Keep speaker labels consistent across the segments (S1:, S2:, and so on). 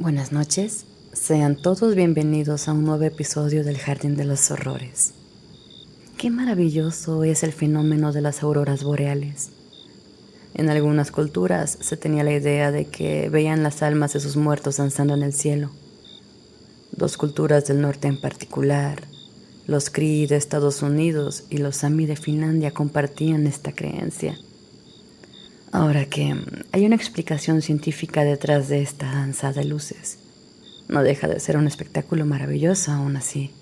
S1: Buenas noches, sean todos bienvenidos a un nuevo episodio del Jardín de los Horrores. Qué maravilloso es el fenómeno de las auroras boreales. En algunas culturas se tenía la idea de que veían las almas de sus muertos danzando en el cielo. Dos culturas del norte en particular, los Cree de Estados Unidos y los Sami de Finlandia, compartían esta creencia. Ahora que hay una explicación científica detrás de esta danza de luces, no deja de ser un espectáculo maravilloso aún así.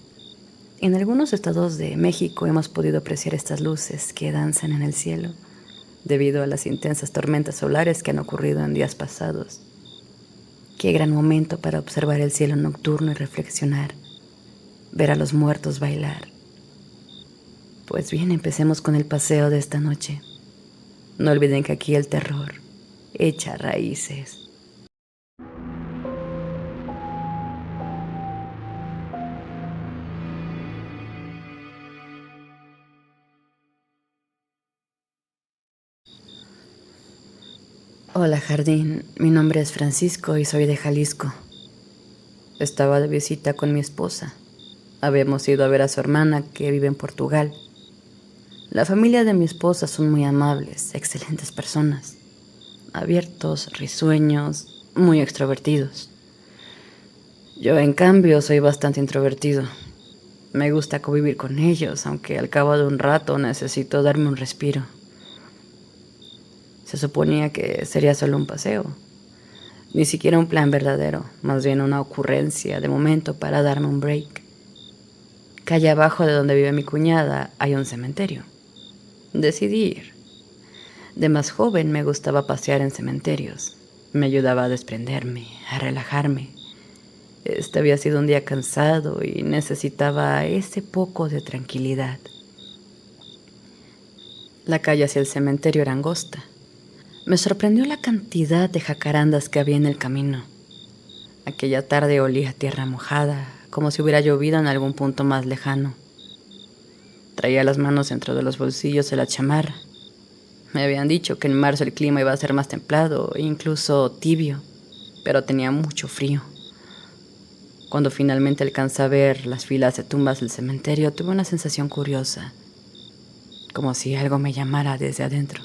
S1: En algunos estados de México hemos podido apreciar estas luces que danzan en el cielo, debido a las intensas tormentas solares que han ocurrido en días pasados. Qué gran momento para observar el cielo nocturno y reflexionar, ver a los muertos bailar. Pues bien, empecemos con el paseo de esta noche. No olviden que aquí el terror echa raíces. Hola Jardín, mi nombre es Francisco y soy de Jalisco. Estaba de visita con mi esposa. Habíamos ido a ver a su hermana que vive en Portugal. La familia de mi esposa son muy amables, excelentes personas, abiertos, risueños, muy extrovertidos. Yo, en cambio, soy bastante introvertido. Me gusta convivir con ellos, aunque al cabo de un rato necesito darme un respiro. Se suponía que sería solo un paseo, ni siquiera un plan verdadero, más bien una ocurrencia de momento para darme un break. Calle abajo de donde vive mi cuñada hay un cementerio. Decidí ir. De más joven me gustaba pasear en cementerios. Me ayudaba a desprenderme, a relajarme. Este había sido un día cansado y necesitaba ese poco de tranquilidad. La calle hacia el cementerio era angosta. Me sorprendió la cantidad de jacarandas que había en el camino. Aquella tarde olía a tierra mojada, como si hubiera llovido en algún punto más lejano. Traía las manos dentro de los bolsillos de la chamarra. Me habían dicho que en marzo el clima iba a ser más templado e incluso tibio, pero tenía mucho frío. Cuando finalmente alcancé a ver las filas de tumbas del cementerio, tuve una sensación curiosa, como si algo me llamara desde adentro.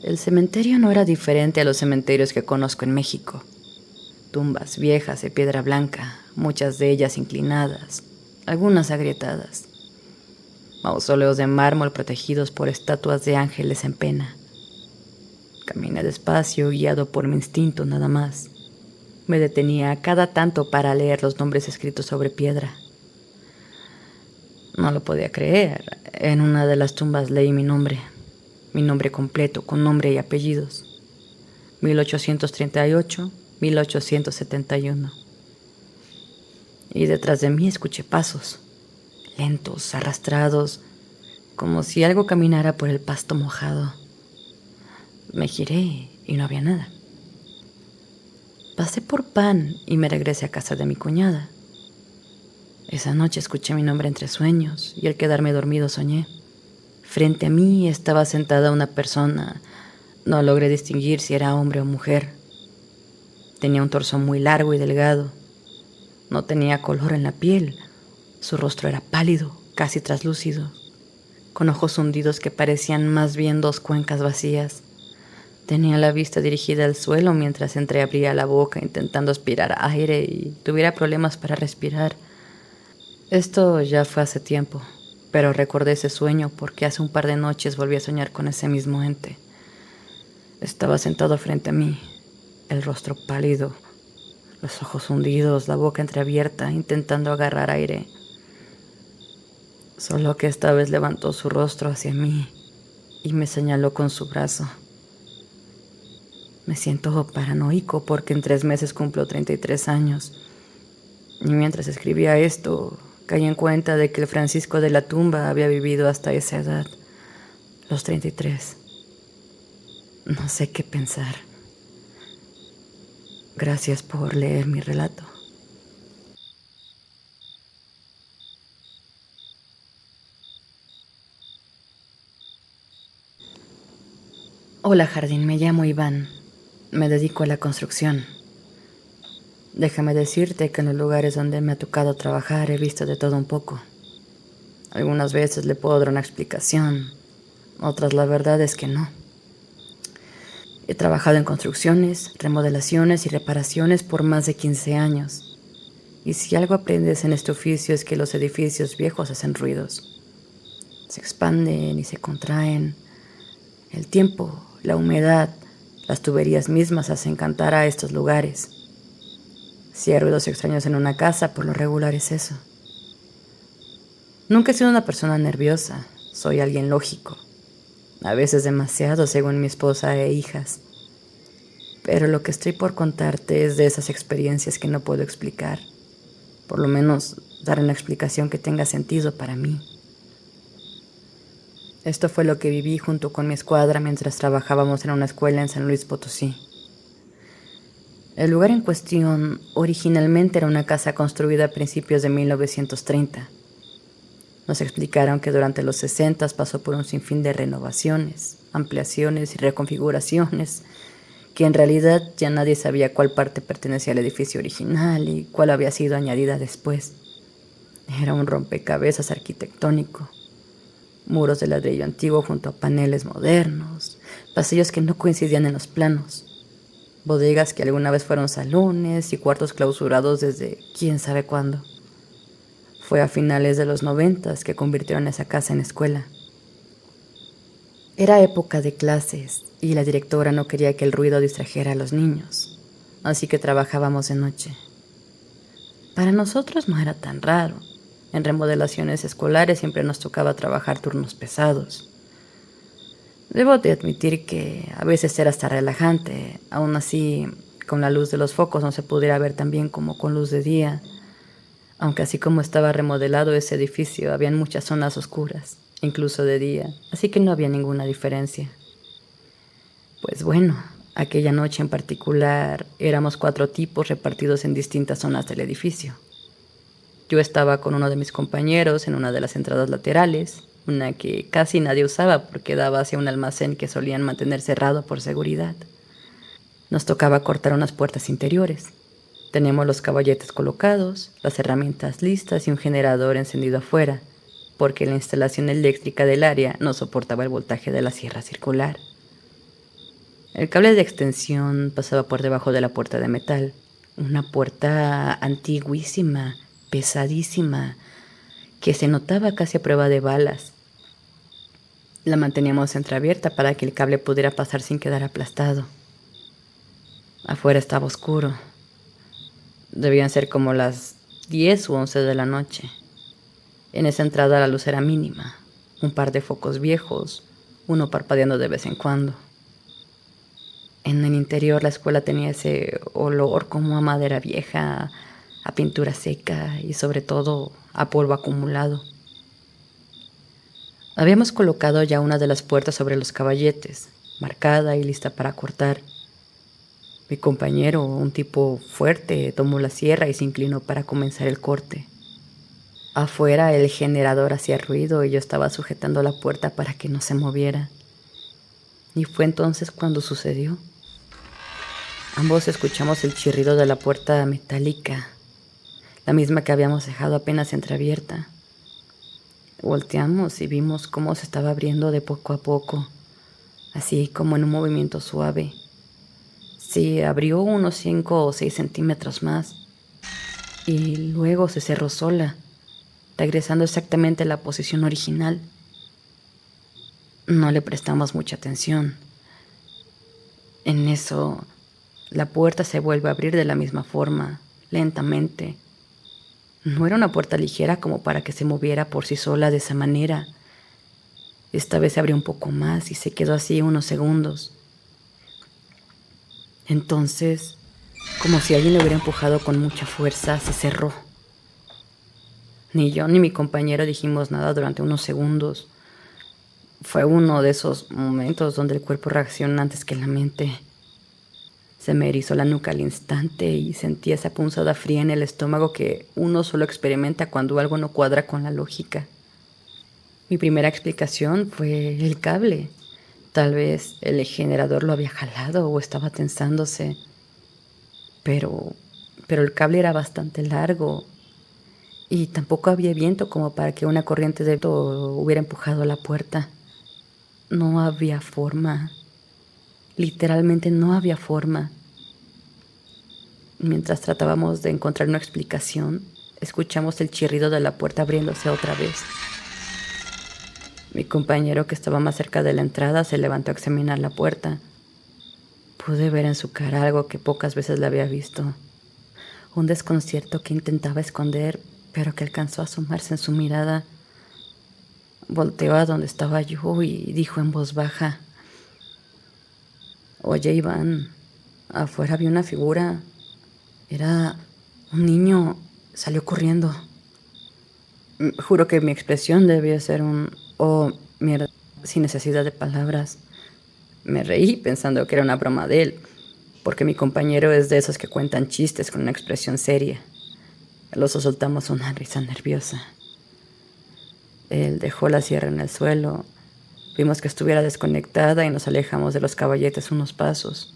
S1: El cementerio no era diferente a los cementerios que conozco en México. Tumbas viejas de piedra blanca, muchas de ellas inclinadas, algunas agrietadas. Mausoleos de mármol protegidos por estatuas de ángeles en pena. Caminé despacio, guiado por mi instinto nada más. Me detenía a cada tanto para leer los nombres escritos sobre piedra. No lo podía creer. En una de las tumbas leí mi nombre completo, con nombre y apellidos. 1838, 1871. Y detrás de mí escuché pasos, lentos, arrastrados, como si algo caminara por el pasto mojado. Me giré y no había nada. Pasé por pan y me regresé a casa de mi cuñada. Esa noche escuché mi nombre entre sueños y al quedarme dormido soñé. Frente a mí estaba sentada una persona. No logré distinguir si era hombre o mujer. Tenía un torso muy largo y delgado. No tenía color en la piel. Su rostro era pálido, casi traslúcido, con ojos hundidos que parecían más bien dos cuencas vacías. Tenía la vista dirigida al suelo mientras entreabría la boca intentando aspirar aire y tuviera problemas para respirar. Esto ya fue hace tiempo, pero recordé ese sueño porque hace un par de noches volví a soñar con ese mismo ente. Estaba sentado frente a mí, el rostro pálido, los ojos hundidos, la boca entreabierta, intentando agarrar aire. Solo que esta vez levantó su rostro hacia mí y me señaló con su brazo. Me siento paranoico porque en 3 meses cumplo 33 años. Y mientras escribía esto, caí en cuenta de que el Francisco de la tumba había vivido hasta esa edad, los 33. No sé qué pensar. Gracias por leer mi relato. Hola Jardín, me llamo Iván. Me dedico a la construcción. Déjame decirte que en los lugares donde me ha tocado trabajar he visto de todo un poco. Algunas veces le puedo dar una explicación, otras la verdad es que no. He trabajado en construcciones, remodelaciones y reparaciones por más de 15 años. Y si algo aprendes en este oficio es que los edificios viejos hacen ruidos. Se expanden y se contraen. El tiempo, la humedad, las tuberías mismas hacen cantar a estos lugares. Si hay ruidos extraños en una casa, por lo regular es eso. Nunca he sido una persona nerviosa, soy alguien lógico. A veces demasiado, según mi esposa e hijas. Pero lo que estoy por contarte es de esas experiencias que no puedo explicar. Por lo menos dar una explicación que tenga sentido para mí. Esto fue lo que viví junto con mi escuadra mientras trabajábamos en una escuela en San Luis Potosí. El lugar en cuestión originalmente era una casa construida a principios de 1930. Nos explicaron que durante los 60 pasó por un sinfín de renovaciones, ampliaciones y reconfiguraciones, que en realidad ya nadie sabía cuál parte pertenecía al edificio original y cuál había sido añadida después. Era un rompecabezas arquitectónico. Muros de ladrillo antiguo junto a paneles modernos, pasillos que no coincidían en los planos, bodegas que alguna vez fueron salones y cuartos clausurados desde quién sabe cuándo. Fue a finales de los 90 que convirtieron esa casa en escuela. Era época de clases y la directora no quería que el ruido distrajera a los niños, así que trabajábamos de noche. Para nosotros no era tan raro. En remodelaciones escolares siempre nos tocaba trabajar turnos pesados. Debo de admitir que a veces era hasta relajante, aún así con la luz de los focos no se pudiera ver tan bien como con luz de día, aunque así como estaba remodelado ese edificio, habían muchas zonas oscuras, incluso de día, así que no había ninguna diferencia. Pues bueno, aquella noche en particular éramos 4 tipos repartidos en distintas zonas del edificio. Yo estaba con uno de mis compañeros en una de las entradas laterales, una que casi nadie usaba porque daba hacia un almacén que solían mantener cerrado por seguridad. Nos tocaba cortar unas puertas interiores. Teníamos los caballetes colocados, las herramientas listas y un generador encendido afuera, porque la instalación eléctrica del área no soportaba el voltaje de la sierra circular. El cable de extensión pasaba por debajo de la puerta de metal, una puerta antiguísima, pesadísima, que se notaba casi a prueba de balas. La manteníamos entreabierta para que el cable pudiera pasar sin quedar aplastado. Afuera estaba oscuro. Debían ser como las 10 u 11 de la noche. En esa entrada la luz era mínima, un par de focos viejos, uno parpadeando de vez en cuando. En el interior la escuela tenía ese olor como a madera vieja, a pintura seca y sobre todo a polvo acumulado. Habíamos colocado ya una de las puertas sobre los caballetes, marcada y lista para cortar. Mi compañero, un tipo fuerte, tomó la sierra y se inclinó para comenzar el corte. Afuera el generador hacía ruido y yo estaba sujetando la puerta para que no se moviera. Y fue entonces cuando sucedió. Ambos escuchamos el chirrido de la puerta metálica, la misma que habíamos dejado apenas entreabierta. Volteamos y vimos cómo se estaba abriendo de poco a poco, así como en un movimiento suave. Se abrió unos 5 o 6 centímetros más y luego se cerró sola, regresando exactamente a la posición original. No le prestamos mucha atención. En eso, la puerta se vuelve a abrir de la misma forma, lentamente. No era una puerta ligera como para que se moviera por sí sola de esa manera. Esta vez se abrió un poco más y se quedó así unos segundos. Entonces, como si alguien le hubiera empujado con mucha fuerza, se cerró. Ni yo ni mi compañero dijimos nada durante unos segundos. Fue uno de esos momentos donde el cuerpo reacciona antes que la mente. Se me erizó la nuca al instante y sentí esa punzada fría en el estómago que uno solo experimenta cuando algo no cuadra con la lógica. Mi primera explicación fue el cable. Tal vez el generador lo había jalado o estaba tensándose. Pero pero el cable era bastante largo y tampoco había viento como para que una corriente de viento hubiera empujado la puerta. No había forma, literalmente no había forma. Mientras tratábamos de encontrar una explicación, escuchamos el chirrido de la puerta abriéndose otra vez. Mi compañero, que estaba más cerca de la entrada, se levantó a examinar la puerta. Pude ver en su cara algo que pocas veces le había visto. Un desconcierto que intentaba esconder, pero que alcanzó a asomarse en su mirada. Volteó a donde estaba yo y dijo en voz baja: «Oye, Iván, afuera vi una figura. Era un niño. Salió corriendo». Juro que mi expresión debió ser un «oh, mierda», sin necesidad de palabras. Me reí pensando que era una broma de él, porque mi compañero es de esos que cuentan chistes con una expresión seria. Los dos soltamos una risa nerviosa. Él dejó la sierra en el suelo. Vimos que estuviera desconectada y nos alejamos de los caballetes unos pasos.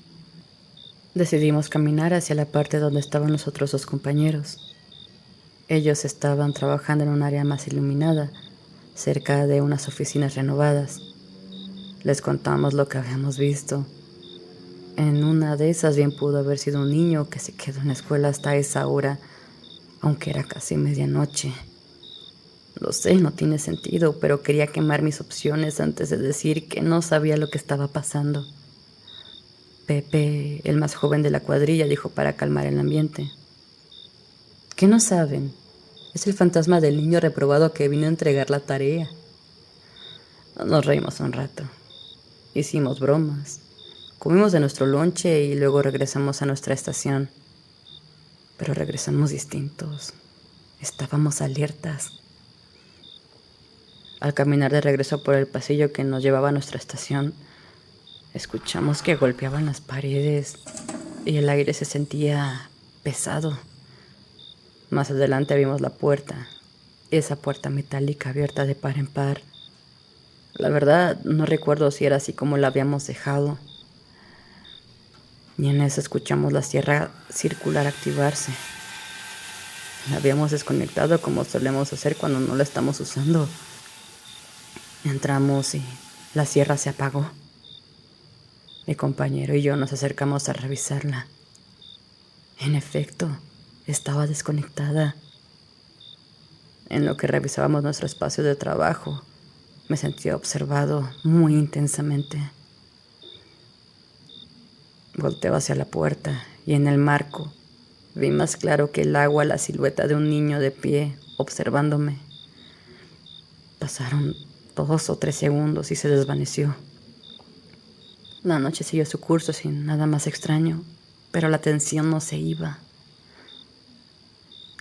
S1: Decidimos caminar hacia la parte donde estaban los otros dos compañeros. Ellos estaban trabajando en un área más iluminada, cerca de unas oficinas renovadas. Les contamos lo que habíamos visto. En una de esas bien pudo haber sido un niño que se quedó en la escuela hasta esa hora, aunque era casi medianoche. Lo sé, no tiene sentido, pero quería quemar mis opciones antes de decir que no sabía lo que estaba pasando. Pepe, el más joven de la cuadrilla, dijo para calmar el ambiente: «¿Qué no saben? Es el fantasma del niño reprobado que vino a entregar la tarea». Nos reímos un rato. Hicimos bromas. Comimos de nuestro lonche y luego regresamos a nuestra estación. Pero regresamos distintos. Estábamos alertas. Al caminar de regreso por el pasillo que nos llevaba a nuestra estación, escuchamos que golpeaban las paredes y el aire se sentía pesado. Más adelante vimos la puerta, esa puerta metálica abierta de par en par. La verdad, no recuerdo si era así como la habíamos dejado. Y en eso escuchamos la sierra circular activarse. La habíamos desconectado como solemos hacer cuando no la estamos usando. Entramos y la sierra se apagó. Mi compañero y yo nos acercamos a revisarla. En efecto, estaba desconectada. En lo que revisábamos nuestro espacio de trabajo, me sentía observado muy intensamente. Volteo hacia la puerta y en el marco vi más claro que el agua la silueta de un niño de pie observándome. Pasaron 2 o 3 segundos y se desvaneció. La noche siguió su curso sin nada más extraño, pero la tensión no se iba.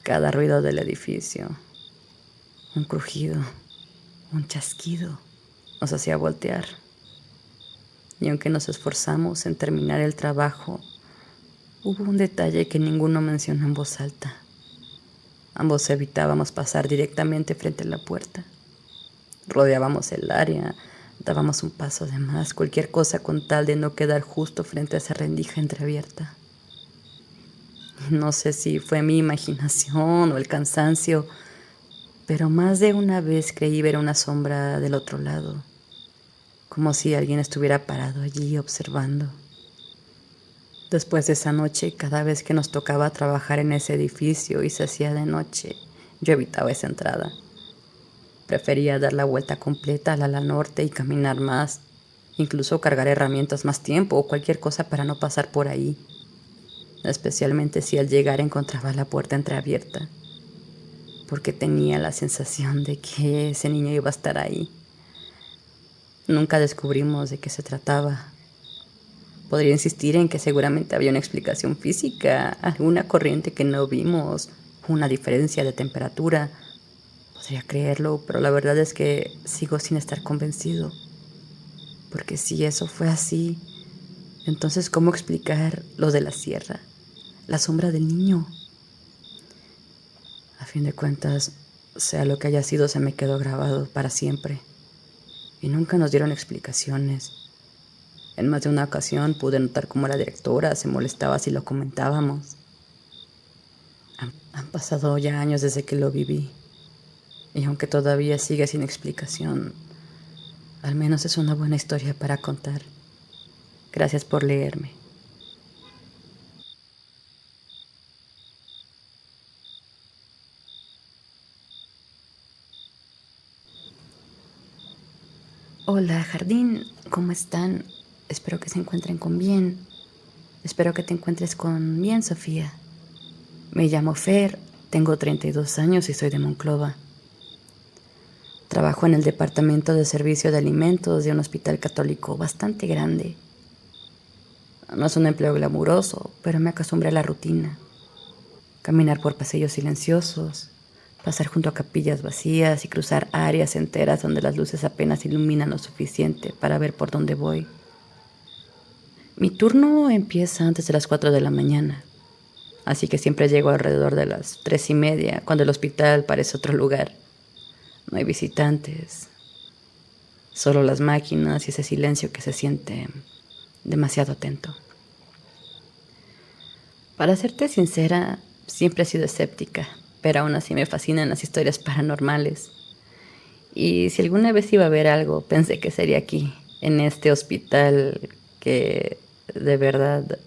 S1: Cada ruido del edificio, un crujido, un chasquido, nos hacía voltear. Y aunque nos esforzamos en terminar el trabajo, hubo un detalle que ninguno mencionó en voz alta. Ambos evitábamos pasar directamente frente a la puerta. Rodeábamos el área, dábamos un paso de más, cualquier cosa con tal de no quedar justo frente a esa rendija entreabierta. No sé si fue mi imaginación o el cansancio, pero más de una vez creí ver una sombra del otro lado, como si alguien estuviera parado allí observando. Después de esa noche, cada vez que nos tocaba trabajar en ese edificio y se hacía de noche, yo evitaba esa entrada. Prefería dar la vuelta completa al ala norte y caminar más, incluso cargar herramientas más tiempo o cualquier cosa para no pasar por ahí, especialmente si al llegar encontraba la puerta entreabierta, porque tenía la sensación de que ese niño iba a estar ahí. Nunca descubrimos de qué se trataba. Podría insistir en que seguramente había una explicación física, alguna corriente que no vimos, una diferencia de temperatura. Podría creerlo, pero la verdad es que sigo sin estar convencido. Porque si eso fue así, entonces ¿cómo explicar lo de la sierra? La sombra del niño. A fin de cuentas, sea lo que haya sido, se me quedó grabado para siempre. Y nunca nos dieron explicaciones. En más de una ocasión pude notar cómo la directora se molestaba si lo comentábamos. Han pasado ya años desde que lo viví, y aunque todavía sigue sin explicación, al menos es una buena historia para contar. Gracias por leerme. Hola, jardín, ¿cómo están? Espero que se encuentren con bien. Espero que te encuentres con bien, Sofía. Me llamo Fer, tengo 32 años y soy de Monclova. Trabajo en el departamento de servicio de alimentos de un hospital católico bastante grande. No es un empleo glamuroso, pero me acostumbré a la rutina. Caminar por pasillos silenciosos, pasar junto a capillas vacías y cruzar áreas enteras donde las luces apenas iluminan lo suficiente para ver por dónde voy. Mi turno empieza antes de las 4 de la mañana, así que siempre llego alrededor de las 3:30, cuando el hospital parece otro lugar. No hay visitantes, solo las máquinas y ese silencio que se siente demasiado atento. Para serte sincera, siempre he sido escéptica, pero aún así me fascinan las historias paranormales. Y si alguna vez iba a ver algo, pensé que sería aquí, en este hospital que de verdad,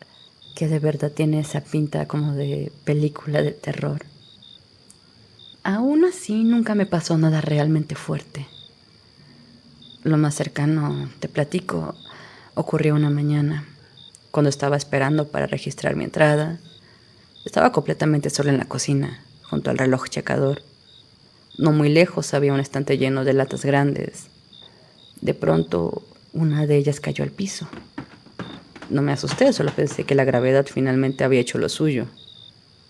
S1: que de verdad tiene esa pinta como de película de terror. Aún así, nunca me pasó nada realmente fuerte. Lo más cercano, te platico, ocurrió una mañana, cuando estaba esperando para registrar mi entrada. Estaba completamente sola en la cocina, junto al reloj checador. No muy lejos había un estante lleno de latas grandes. De pronto, una de ellas cayó al piso. No me asusté, solo pensé que la gravedad finalmente había hecho lo suyo.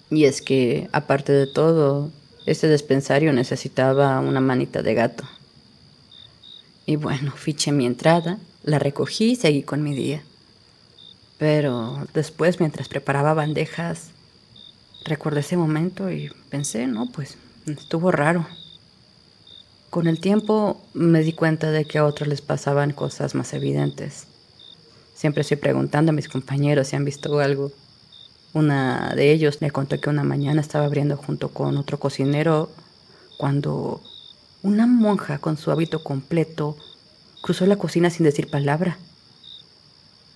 S1: Y es que, aparte de todo, este dispensario necesitaba una manita de gato. Y bueno, fiché mi entrada, la recogí y seguí con mi día. Pero después, mientras preparaba bandejas, recordé ese momento y pensé, no, pues estuvo raro. Con el tiempo me di cuenta de que a otros les pasaban cosas más evidentes. Siempre estoy preguntando a mis compañeros si han visto algo. Una de ellos me contó que una mañana estaba abriendo junto con otro cocinero cuando una monja con su hábito completo cruzó la cocina sin decir palabra.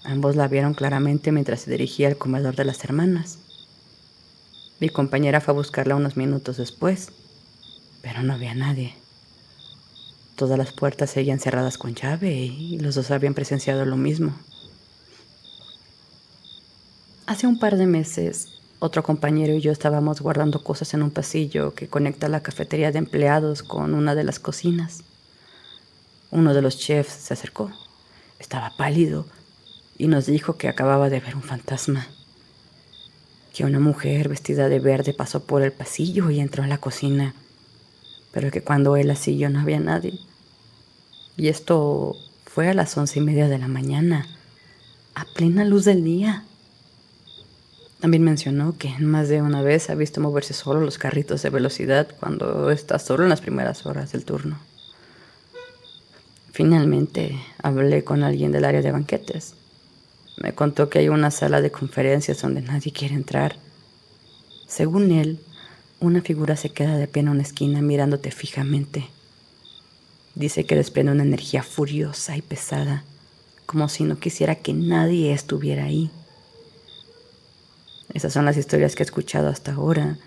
S1: Ambos la vieron claramente mientras se dirigía al comedor de las hermanas. Mi compañera fue a buscarla unos minutos después, pero no había nadie. Todas las puertas seguían cerradas con llave y los dos habían presenciado lo mismo. Hace un par de meses, otro compañero y yo estábamos guardando cosas en un pasillo que conecta la cafetería de empleados con una de las cocinas. Uno de los chefs se acercó. Estaba pálido y nos dijo que acababa de ver un fantasma. Que una mujer vestida de verde pasó por el pasillo y entró a la cocina, pero que cuando él la siguió no había nadie. Y esto fue a las 11:30 de la mañana, a plena luz del día. También mencionó que más de una vez ha visto moverse solo los carritos de velocidad cuando está solo en las primeras horas del turno. Finalmente hablé con alguien del área de banquetes. Me contó que hay una sala de conferencias donde nadie quiere entrar. Según él, una figura se queda de pie en una esquina mirándote fijamente. Dice que desprende una energía furiosa y pesada, como si no quisiera que nadie estuviera ahí. Esas son las historias que he escuchado hasta ahora,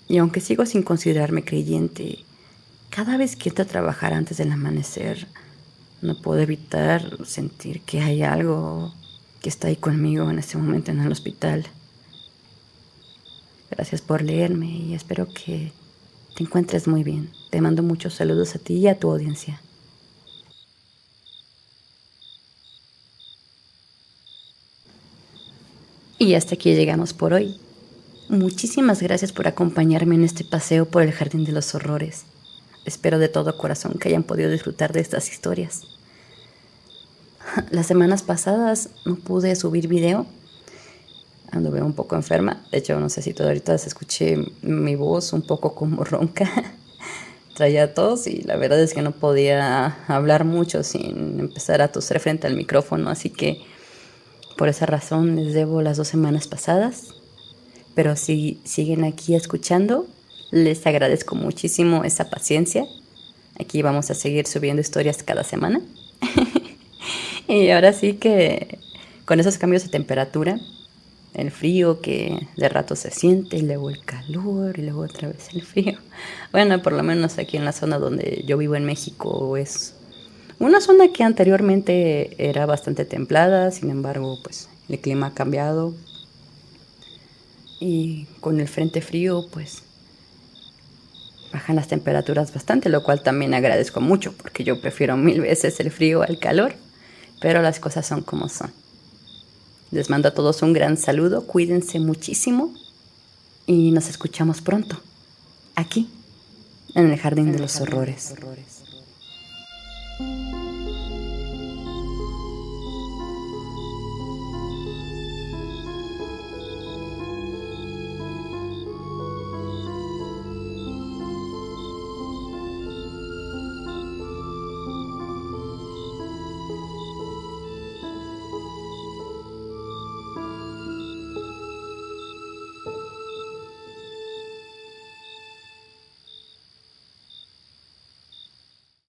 S1: y aunque sigo sin considerarme creyente, cada vez que entro a trabajar antes del amanecer, no puedo evitar sentir que hay algo que está ahí conmigo en este momento en el hospital. Gracias por leerme y espero que te encuentres muy bien. Te mando muchos saludos a ti y a tu audiencia. Y hasta aquí llegamos por hoy. Muchísimas gracias por acompañarme en este paseo por el Jardín de los Horrores. Espero de todo corazón que hayan podido disfrutar de estas historias. Las semanas pasadas no pude subir video. Anduve un poco enferma. De hecho, no sé si todavía ahorita se escuché mi voz un poco como ronca. Traía tos y la verdad es que no podía hablar mucho sin empezar a toser frente al micrófono. Así que por esa razón les debo las 2 semanas pasadas. Pero si siguen aquí escuchando, les agradezco muchísimo esa paciencia. Aquí vamos a seguir subiendo historias cada semana. Y ahora sí que con esos cambios de temperatura, el frío que de rato se siente, y luego el calor, y luego otra vez el frío. Bueno, por lo menos aquí en la zona donde yo vivo en México es una zona que anteriormente era bastante templada, sin embargo, pues el clima ha cambiado. Y con el frente frío, pues bajan las temperaturas bastante, lo cual también agradezco mucho, porque yo prefiero mil veces el frío al calor, pero las cosas son como son. Les mando a todos un gran saludo, cuídense muchísimo y nos escuchamos pronto, aquí, en el Jardín de los Horrores.